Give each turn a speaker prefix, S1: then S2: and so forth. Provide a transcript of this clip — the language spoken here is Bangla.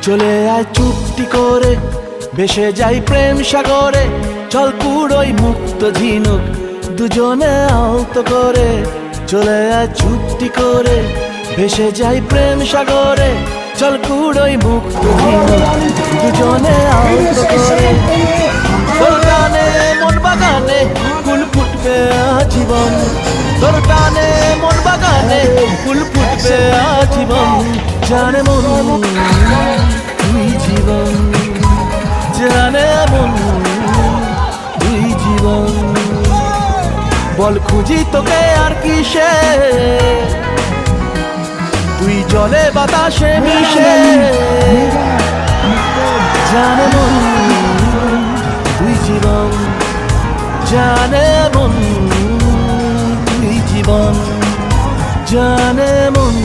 S1: চলে আয় চুপটি করে, ভেসে যাই প্রেম সাগরে। চল কুড়োই মুক্ত ঝিনুক, দুজনে আলতো করে। চলে আয় চুপটি করে, ভেসে যাই প্রেম সাগরে। চল কুড়োই মুক্ত ঝিনুক, দুজনে আলতো করে। তোর টানে মন বাগানে ফুল ফুটবে আজীবন। তোর টানে মন বাগানে ফুল ফুটবে আজীবন। জানে মন তুই জীবন, জানে মন তুই জীবন। বল খুঁজি তোকে আর কিসে, তুই জলে বাতাসে মিশে। জানে মন তুই জীবন, জানে মন তুই জীবন, জানে মন।